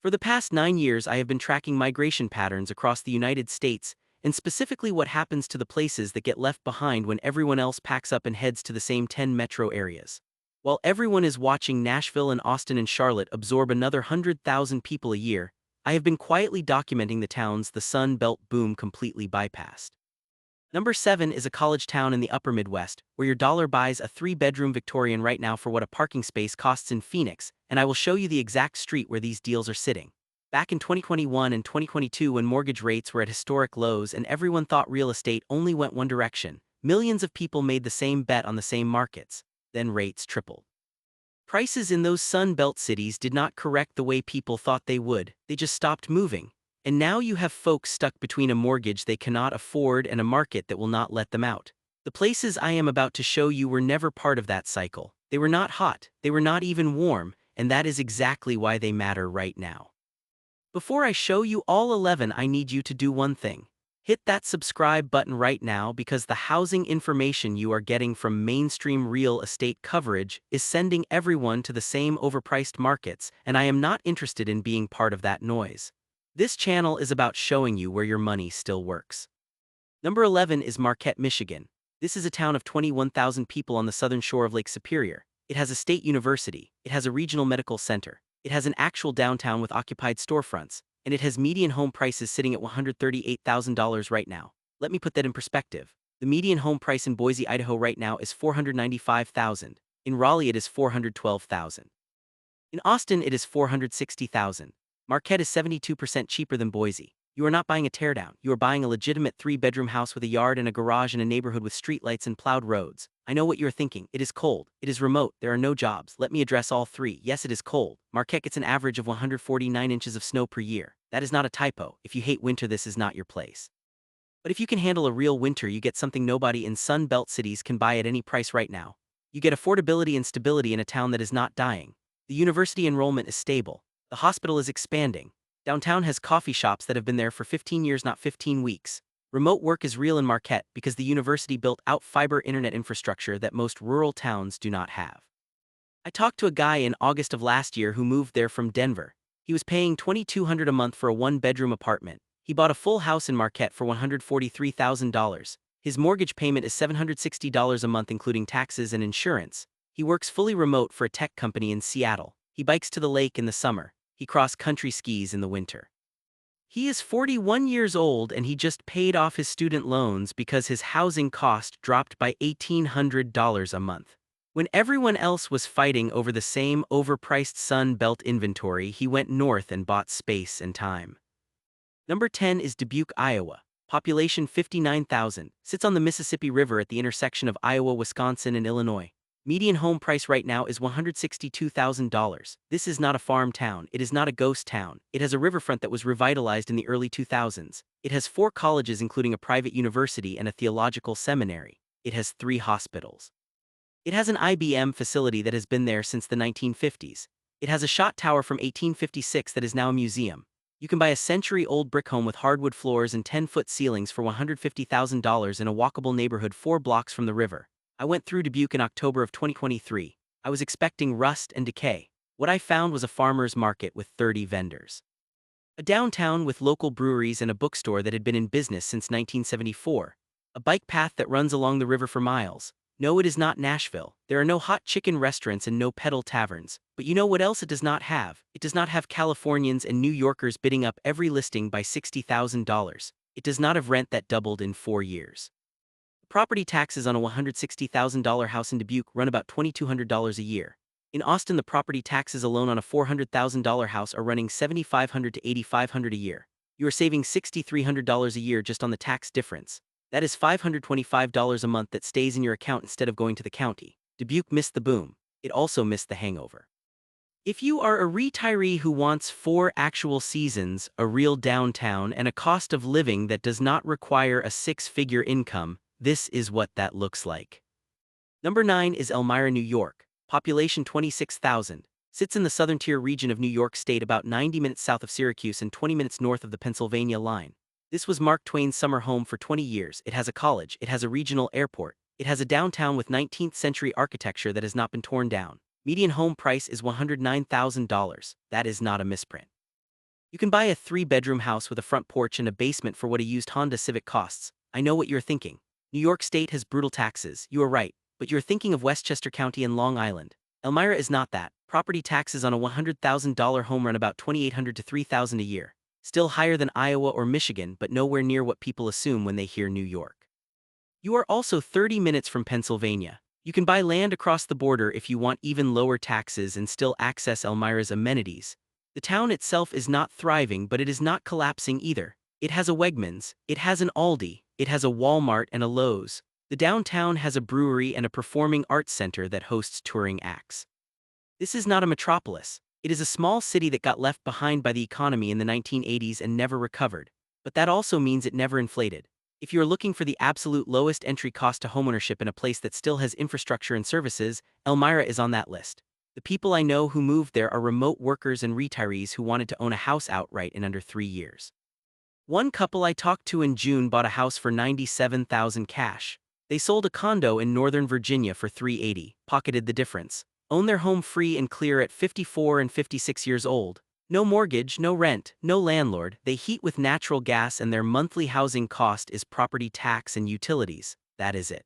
For the past 9 years, I have been tracking migration patterns across the United States, and specifically what happens to the places that get left behind when everyone else packs up and heads to the same 10 metro areas. While everyone is watching Nashville and Austin and Charlotte absorb another 100,000 people a year, I have been quietly documenting the towns the Sun Belt boom completely bypassed. Number 7 is a college town in the upper Midwest, where your dollar buys a 3-bedroom Victorian right now for what a parking space costs in Phoenix, and I will show you the exact street where these deals are sitting. Back in 2021 and 2022, when mortgage rates were at historic lows and everyone thought real estate only went one direction, millions of people made the same bet on the same markets. Then rates tripled. Prices in those Sun Belt cities did not correct the way people thought they would, they just stopped moving. And now you have folks stuck between a mortgage they cannot afford and a market that will not let them out. The places I am about to show you were never part of that cycle. They were not hot, they were not even warm, and that is exactly why they matter right now. Before I show you all 11, I need you to do one thing. Hit that subscribe button right now, because the housing information you are getting from mainstream real estate coverage is sending everyone to the same overpriced markets, and I am not interested in being part of that noise. This channel is about showing you where your money still works. Number 11 is Marquette, Michigan. This is a town of 21,000 people on the southern shore of Lake Superior. It has a state university, it has a regional medical center, it has an actual downtown with occupied storefronts, and it has median home prices sitting at $138,000 right now. Let me put that in perspective. The median home price in Boise, Idaho right now is $495,000. In Raleigh it is $412,000. In Austin it is $460,000. Marquette is 72% cheaper than Boise. You are not buying a teardown, you are buying a legitimate 3-bedroom house with a yard and a garage in a neighborhood with streetlights and plowed roads. I know what you are thinking. It is cold, it is remote, there are no jobs. Let me address all three. Yes, it is cold. Marquette gets an average of 149 inches of snow per year. That is not a typo. If you hate winter, this is not your place. But if you can handle a real winter, you get something nobody in Sun Belt cities can buy at any price right now. You get affordability and stability in a town that is not dying. The university enrollment is stable. The hospital is expanding. Downtown has coffee shops that have been there for 15 years, not 15 weeks. Remote work is real in Marquette because the university built out fiber internet infrastructure that most rural towns do not have. I talked to a guy in August of last year who moved there from Denver. He was paying $2,200 a month for a 1-bedroom apartment. He bought a full house in Marquette for $143,000. His mortgage payment is $760 a month including taxes and insurance. He works fully remote for a tech company in Seattle. He bikes to the lake in the summer. He cross-country skis in the winter. He is 41 years old and he just paid off his student loans because his housing cost dropped by $1,800 a month. When everyone else was fighting over the same overpriced Sun Belt inventory, he went north and bought space and time. Number 10 is Dubuque, Iowa. Population 59,000, sits on the Mississippi River at the intersection of Iowa, Wisconsin, and Illinois. Median home price right now is $162,000. This is not a farm town, it is not a ghost town. It has a riverfront that was revitalized in the early 2000s. It has 4 colleges including a private university and a theological seminary. It has 3 hospitals. It has an IBM facility that has been there since the 1950s. It has a shot tower from 1856 that is now a museum. You can buy a century-old brick home with hardwood floors and 10-foot ceilings for $150,000 in a walkable neighborhood 4 blocks from the river. I went through Dubuque in October of 2023. I was expecting rust and decay. What I found was a farmer's market with 30 vendors. A downtown with local breweries and a bookstore that had been in business since 1974. A bike path that runs along the river for miles. No, it is not Nashville. There are no hot chicken restaurants and no pedal taverns. But you know what else it does not have? It does not have Californians and New Yorkers bidding up every listing by $60,000. It does not have rent that doubled in 4 years. Property taxes on a $160,000 house in Dubuque run about $2,200 a year. In Austin, the property taxes alone on a $400,000 house are running $7,500 to $8,500 a year. You are saving $6,300 a year just on the tax difference. That is $525 a month that stays in your account instead of going to the county. Dubuque missed the boom. It also missed the hangover. If you are a retiree who wants 4 actual seasons, a real downtown, and a cost of living that does not require a 6-figure income, this is what that looks like. Number 9 is Elmira, New York. Population 26,000. Sits in the southern tier region of New York State about 90 minutes south of Syracuse and 20 minutes north of the Pennsylvania line. This was Mark Twain's summer home for 20 years. It has a college, it has a regional airport, it has a downtown with 19th century architecture that has not been torn down. Median home price is $109,000. That is not a misprint. You can buy a 3-bedroom house with a front porch and a basement for what a used Honda Civic costs. I know what you're thinking. New York State has brutal taxes, you are right, but you're thinking of Westchester County and Long Island. Elmira is not that. Property taxes on a $100,000 home run about $2,800 to $3,000 a year. Still higher than Iowa or Michigan, but nowhere near what people assume when they hear New York. You are also 30 minutes from Pennsylvania. You can buy land across the border if you want even lower taxes and still access Elmira's amenities. The town itself is not thriving, but it is not collapsing either. It has a Wegmans, it has an Aldi, it has a Walmart and a Lowe's. The downtown has a brewery and a performing arts center that hosts touring acts. This is not a metropolis. It is a small city that got left behind by the economy in the 1980s and never recovered. But that also means it never inflated. If you are looking for the absolute lowest entry cost to homeownership in a place that still has infrastructure and services, Elmira is on that list. The people I know who moved there are remote workers and retirees who wanted to own a house outright in under 3 years. One couple I talked to in June bought a house for $97,000 cash. They sold a condo in Northern Virginia for $380,000, pocketed the difference, own their home free and clear at 54 and 56 years old. No mortgage, no rent, no landlord, they heat with natural gas and their monthly housing cost is property tax and utilities. That is it.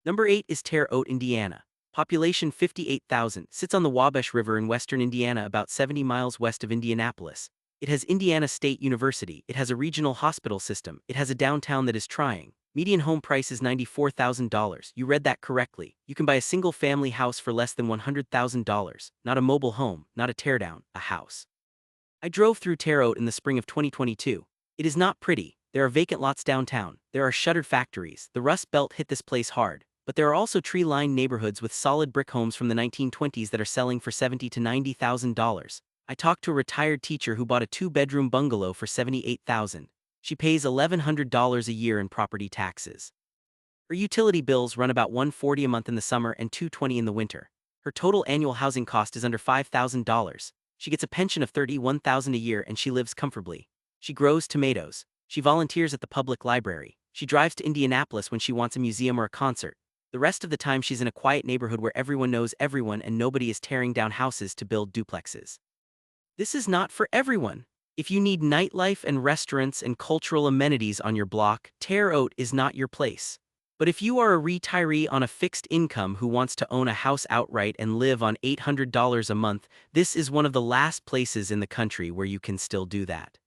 Number 8 is Terre Haute, Indiana. Population 58,000, sits on the Wabash River in western Indiana about 70 miles west of Indianapolis. It has Indiana State University, it has a regional hospital system, it has a downtown that is trying. Median home price is $94,000. You read that correctly. You can buy a single-family house for less than $100,000. Not a mobile home, not a teardown, a house. I drove through Terre Haute in the spring of 2022. It is not pretty. There are vacant lots downtown. There are shuttered factories. The Rust Belt hit this place hard. But there are also tree-lined neighborhoods with solid brick homes from the 1920s that are selling for $70,000 to $90,000. I talked to a retired teacher who bought a 2-bedroom bungalow for $78,000. She pays $1,100 a year in property taxes. Her utility bills run about $140 a month in the summer and $220 in the winter. Her total annual housing cost is under $5,000. She gets a pension of $31,000 a year and she lives comfortably. She grows tomatoes. She volunteers at the public library. She drives to Indianapolis when she wants a museum or a concert. The rest of the time she's in a quiet neighborhood where everyone knows everyone and nobody is tearing down houses to build duplexes. This is not for everyone. If you need nightlife and restaurants and cultural amenities on your block, Terre Haute is not your place. But if you are a retiree on a fixed income who wants to own a house outright and live on $800 a month, this is one of the last places in the country where you can still do that.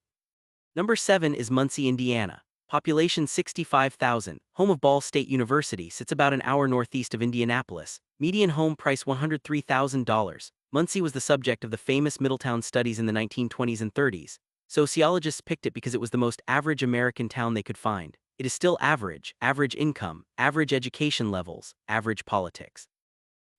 Number 7 is Muncie, Indiana. Population 65,000, home of Ball State University, sits about an hour northeast of Indianapolis. Median home price $103,000. Muncie was the subject of the famous Middletown studies in the 1920s and 30s. Sociologists picked it because it was the most average American town they could find. It is still average, average income, average education levels, average politics.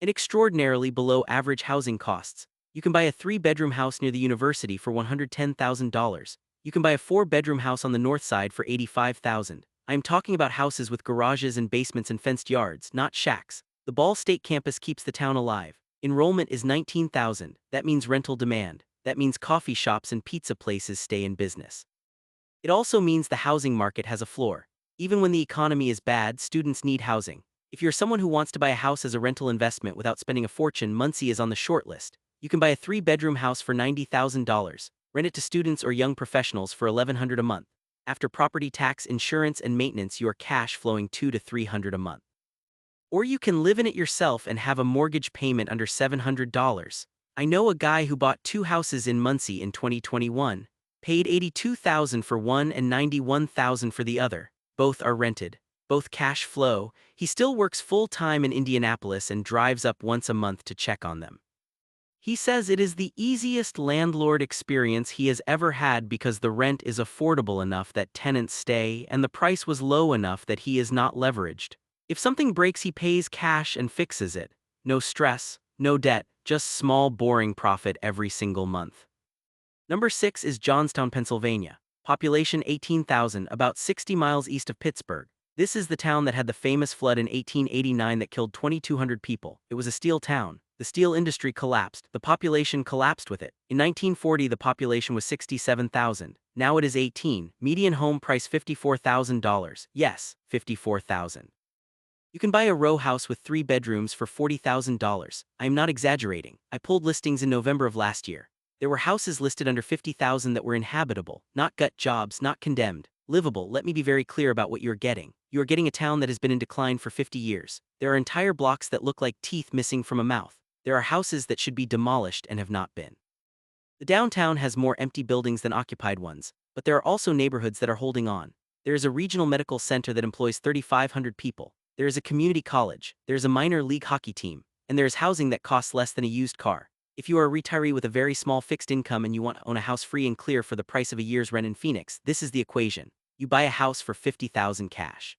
And extraordinarily below average housing costs. You can buy a 3-bedroom house near the university for $110,000. You can buy a 4-bedroom house on the north side for $85,000. I am talking about houses with garages and basements and fenced yards, not shacks. The Ball State campus keeps the town alive. Enrollment is 19,000. That means rental demand. That means coffee shops and pizza places stay in business. It also means the housing market has a floor. Even when the economy is bad, students need housing. If you're someone who wants to buy a house as a rental investment without spending a fortune, Muncie is on the short list. You can buy a 3-bedroom house for $90,000. Rent it to students or young professionals for $1,100 a month. After property tax, insurance, and maintenance, you are cash flowing $200 to $300 a month. Or you can live in it yourself and have a mortgage payment under $700. I know a guy who bought 2 houses in Muncie in 2021, paid $82,000 for one and $91,000 for the other. Both are rented, both cash flow. He still works full-time in Indianapolis and drives up once a month to check on them. He says it is the easiest landlord experience he has ever had because the rent is affordable enough that tenants stay and the price was low enough that he is not leveraged. If something breaks, he pays cash and fixes it. No stress, no debt, just small boring profit every single month. Number 6 is Johnstown, Pennsylvania. Population 18,000, about 60 miles east of Pittsburgh. This is the town that had the famous flood in 1889 that killed 2,200 people. It was a steel town. The steel industry collapsed. The population collapsed with it. In 1940, the population was 67,000. Now it is 18. Median home price $54,000. Yes, $54,000. You can buy a row house with 3 bedrooms for $40,000. I am not exaggerating. I pulled listings in November of last year. There were houses listed under 50,000 that were inhabitable, not gut jobs, not condemned, livable. Let me be very clear about what you're getting. You are getting a town that has been in decline for 50 years. There are entire blocks that look like teeth missing from a mouth. There are houses that should be demolished and have not been. The downtown has more empty buildings than occupied ones, but there are also neighborhoods that are holding on. There is a regional medical center that employs 3,500 people. There is a community college. There is a minor league hockey team. And there is housing that costs less than a used car. If you are a retiree with a very small fixed income and you want to own a house free and clear for the price of a year's rent in Phoenix, this is the equation. You buy a house for 50,000 cash.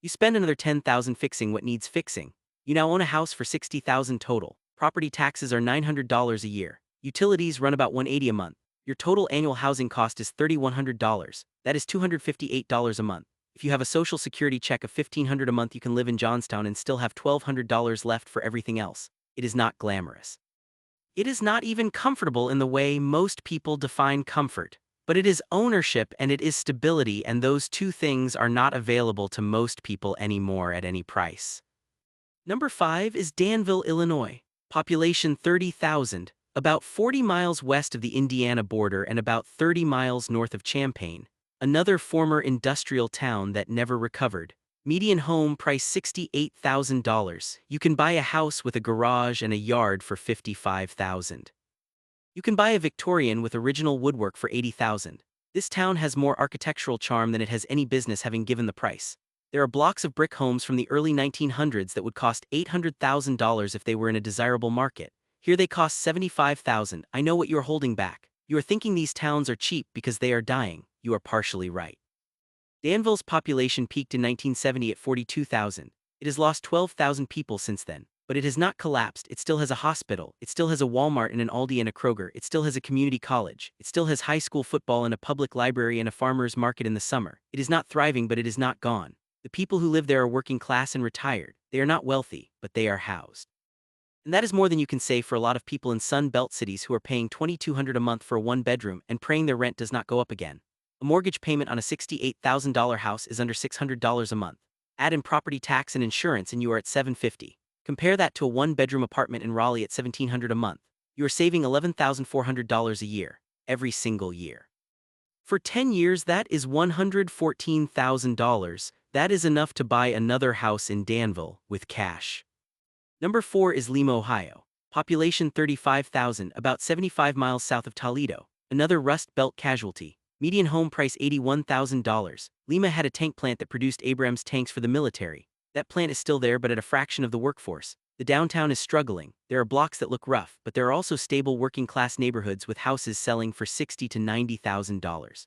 You spend another 10,000 fixing what needs fixing. You now own a house for 60,000 total. Property taxes are $900 a year. Utilities run about $180 a month. Your total annual housing cost is $3,100. That is $258 a month. If you have a social security check of $1,500 a month, you can live in Johnstown and still have $1,200 left for everything else. It is not glamorous. It is not even comfortable in the way most people define comfort. But it is ownership and it is stability, and those two things are not available to most people anymore at any price. Number 5 is Danville, Illinois. Population 30,000, about 40 miles west of the Indiana border and about 30 miles north of Champaign, another former industrial town that never recovered. Median home price $68,000. You can buy a house with a garage and a yard for $55,000. You can buy a Victorian with original woodwork for $80,000. This town has more architectural charm than it has any business, having given the price. There are blocks of brick homes from the early 1900s that would cost $800,000 if they were in a desirable market. Here they cost $75,000. I know what you're holding back. You are thinking these towns are cheap because they are dying. You are partially right. Danville's population peaked in 1970 at 42,000. It has lost 12,000 people since then. But it has not collapsed. It still has a hospital. It still has a Walmart and an Aldi and a Kroger. It still has a community college. It still has high school football and a public library and a farmer's market in the summer. It is not thriving, but it is not gone. The people who live there are working class and retired. They are not wealthy, but they are housed. And that is more than you can say for a lot of people in Sun Belt cities who are paying $2,200 a month for a one-bedroom and praying their rent does not go up again. A mortgage payment on a $68,000 house is under $600 a month. Add in property tax and insurance and you are at $750. Compare that to a one-bedroom apartment in Raleigh at $1,700 a month. You are saving $11,400 a year, every single year. For 10 years, that is $114,000. That is enough to buy another house in Danville with cash. Number 4 is Lima, Ohio. Population 35,000, about 75 miles south of Toledo. Another Rust Belt casualty. Median home price $81,000. Lima had a tank plant that produced Abrams tanks for the military. That plant is still there, but at a fraction of the workforce. The downtown is struggling. There are blocks that look rough, but there are also stable working-class neighborhoods with houses selling for $60,000 to $90,000.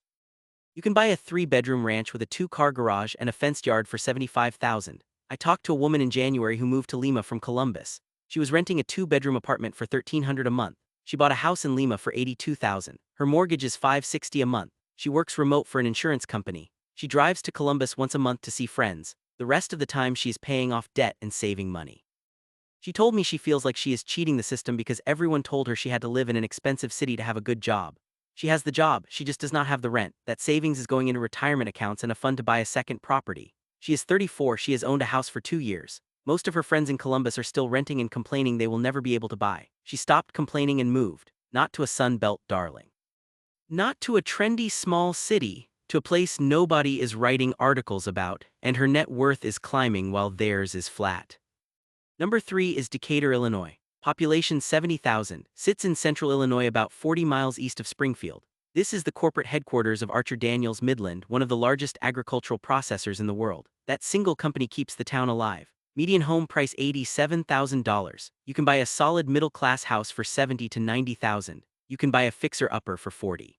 You can buy a 3-bedroom ranch with a 2-car garage and a fenced yard for $75,000. I talked to a woman in January who moved to Lima from Columbus. She was renting a 2-bedroom apartment for $1,300 a month. She bought a house in Lima for $82,000. Her mortgage is $560 a month. She works remote for an insurance company. She drives to Columbus once a month to see friends. The rest of the time she is paying off debt and saving money. She told me she feels like she is cheating the system because everyone told her she had to live in an expensive city to have a good job. She has the job, she just does not have the rent. That savings is going into retirement accounts and a fund to buy a second property. She is 34, she has owned a house for 2 years. Most of her friends in Columbus are still renting and complaining they will never be able to buy. She stopped complaining and moved, not to a Sun Belt darling. Not to a trendy small city, to a place nobody is writing articles about, and her net worth is climbing while theirs is flat. Number 3 is Decatur, Illinois. Population 70,000, sits in central Illinois about 40 miles east of Springfield. This is the corporate headquarters of Archer Daniels Midland, one of the largest agricultural processors in the world. That single company keeps the town alive. Median home price $87,000. You can buy a solid middle-class house for $70,000 to $90,000. You can buy a fixer-upper for $40,000.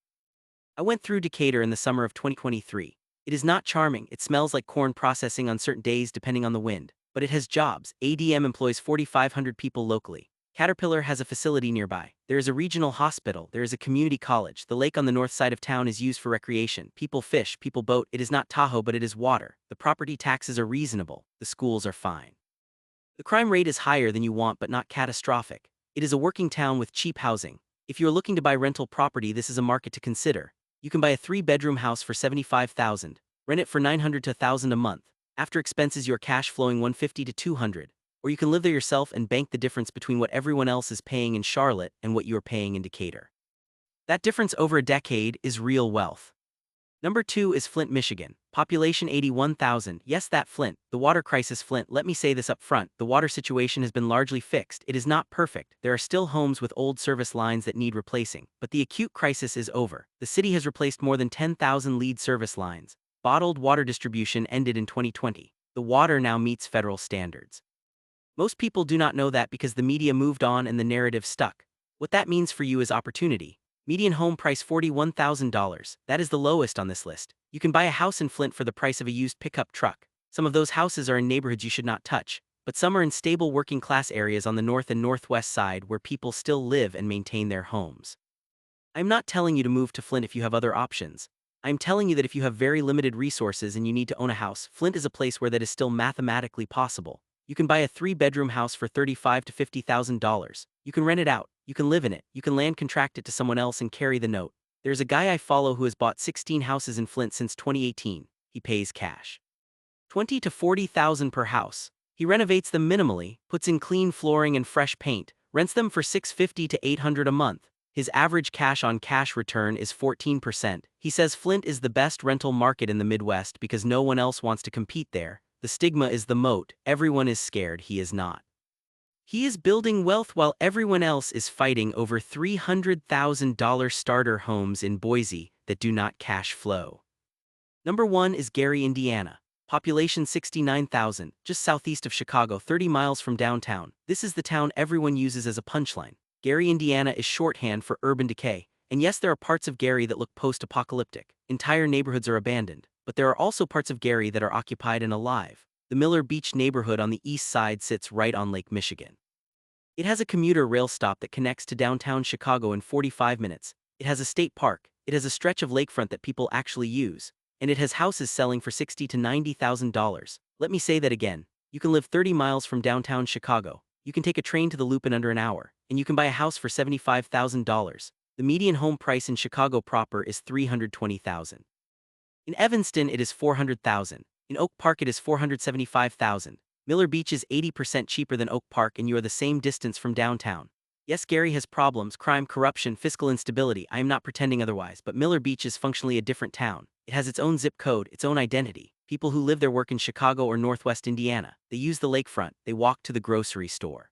I went through Decatur in the summer of 2023. It is not charming. It smells like corn processing on certain days depending on the wind. But it has jobs. ADM employs 4,500 people locally. Caterpillar has a facility nearby. There is a regional hospital. There is a community college. The lake on the north side of town is used for recreation. People fish, people boat. It is not Tahoe, but it is water. The property taxes are reasonable. The schools are fine. The crime rate is higher than you want, but not catastrophic. It is a working town with cheap housing. If you are looking to buy rental property, this is a market to consider. You can buy a 3-bedroom house for $75,000. Rent it for $900 to $1,000 a month. After expenses, your cash flowing $150 to $200. Or you can live there yourself and bank the difference between what everyone else is paying in Charlotte and what you are paying in Decatur. That difference over a decade is real wealth. Number 2 is Flint, Michigan. Population 81,000. Yes, that Flint. The water crisis Flint. Let me say this up front. The water situation has been largely fixed. It is not perfect. There are still homes with old service lines that need replacing. But the acute crisis is over. The city has replaced more than 10,000 lead service lines. Bottled water distribution ended in 2020. The water now meets federal standards. Most people do not know that because the media moved on and the narrative stuck. What that means for you is opportunity. Median home price $41,000. That is the lowest on this list. You can buy a house in Flint for the price of a used pickup truck. Some of those houses are in neighborhoods you should not touch, but some are in stable working class areas on the north and northwest side where people still live and maintain their homes. I'm not telling you to move to Flint if you have other options. I'm telling you that if you have very limited resources and you need to own a house, Flint is a place where that is still mathematically possible. You can buy a 3-bedroom house for $35,000 to $50,000. You can rent it out. You can live in it. You can land contract it to someone else and carry the note. There's a guy I follow who has bought 16 houses in Flint since 2018. He pays cash. 20 to 40,000 per house. He renovates them minimally, puts in clean flooring and fresh paint, rents them for $650 to $800 a month. His average cash-on-cash return is 14%. He says Flint is the best rental market in the Midwest because no one else wants to compete there. The stigma is the moat. Everyone is scared. He is not. He is building wealth while everyone else is fighting over $300,000 starter homes in Boise that do not cash flow. Number 1 is Gary, Indiana. Population 69,000, just southeast of Chicago, 30 miles from downtown. This is the town everyone uses as a punchline. Gary, Indiana is shorthand for urban decay. And yes, there are parts of Gary that look post-apocalyptic. Entire neighborhoods are abandoned. But there are also parts of Gary that are occupied and alive. The Miller Beach neighborhood on the east side sits right on Lake Michigan. It has a commuter rail stop that connects to downtown Chicago in 45 minutes. It has a state park. It has a stretch of lakefront that people actually use. And it has houses selling for $60,000 to $90,000. Let me say that again. You can live 30 miles from downtown Chicago. You can take a train to the Loop in under an hour. And you can buy a house for $75,000. The median home price in Chicago proper is $320,000. In Evanston, it is $400,000. In Oak Park, it is $475,000. Miller Beach is 80% cheaper than Oak Park and you are the same distance from downtown. Yes, Gary has problems, crime, corruption, fiscal instability. I am not pretending otherwise, but Miller Beach is functionally a different town. It has its own zip code, its own identity. People who live there work in Chicago or Northwest Indiana. They use the lakefront. They walk to the grocery store.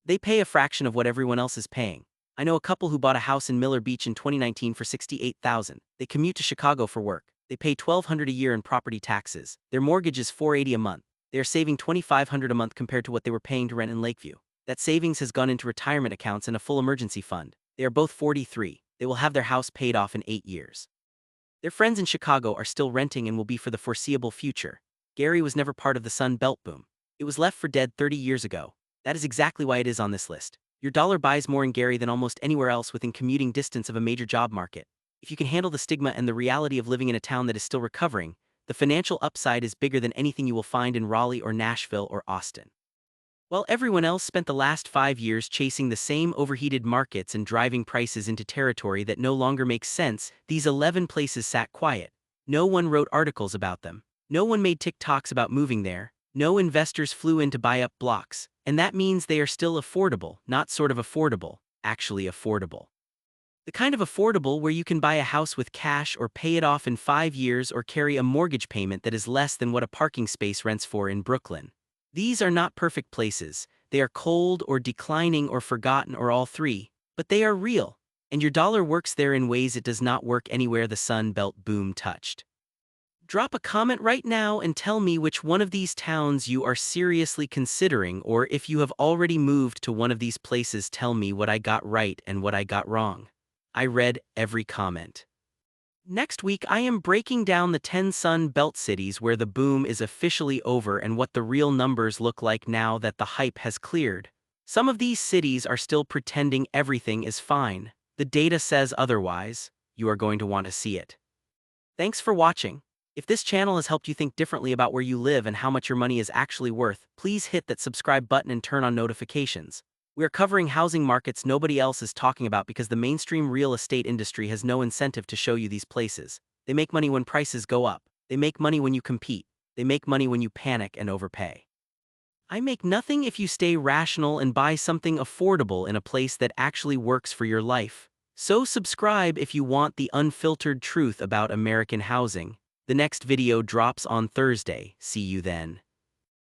They pay a fraction of what everyone else is paying. I know a couple who bought a house in Miller Beach in 2019 for $68,000. They commute to Chicago for work. They pay $1,200 a year in property taxes. Their mortgage is $480 a month. They are saving $2,500 a month compared to what they were paying to rent in Lakeview. That savings has gone into retirement accounts and a full emergency fund. They are both 43. They will have their house paid off in 8 years. Their friends in Chicago are still renting and will be for the foreseeable future. Gary was never part of the Sun Belt boom. It was left for dead 30 years ago. That is exactly why it is on this list. Your dollar buys more in Gary than almost anywhere else within commuting distance of a major job market. If you can handle the stigma and the reality of living in a town that is still recovering, the financial upside is bigger than anything you will find in Raleigh or Nashville or Austin. While everyone else spent the last 5 years chasing the same overheated markets and driving prices into territory that no longer makes sense, these 11 places sat quiet. No one wrote articles about them. No one made TikToks about moving there. No investors flew in to buy up blocks. And that means they are still affordable, not sort of affordable, actually affordable. The kind of affordable where you can buy a house with cash or pay it off in 5 years or carry a mortgage payment that is less than what a parking space rents for in Brooklyn. These are not perfect places. They are cold or declining or forgotten or all three, but they are real, and your dollar works there in ways it does not work anywhere the Sun Belt boom touched. Drop a comment right now and tell me which one of these towns you are seriously considering, or if you have already moved to one of these places, tell me what I got right and what I got wrong. I read every comment. Next week, I am breaking down the 10 Sun Belt cities where the boom is officially over and what the real numbers look like now that the hype has cleared. Some of these cities are still pretending everything is fine. The data says otherwise. You are going to want to see it. Thanks for watching. If this channel has helped you think differently about where you live and how much your money is actually worth, please hit that subscribe button and turn on notifications. We are covering housing markets nobody else is talking about because the mainstream real estate industry has no incentive to show you these places. They make money when prices go up. They make money when you compete. They make money when you panic and overpay. I make nothing if you stay rational and buy something affordable in a place that actually works for your life. So subscribe if you want the unfiltered truth about American housing. The next video drops on Thursday. See you then.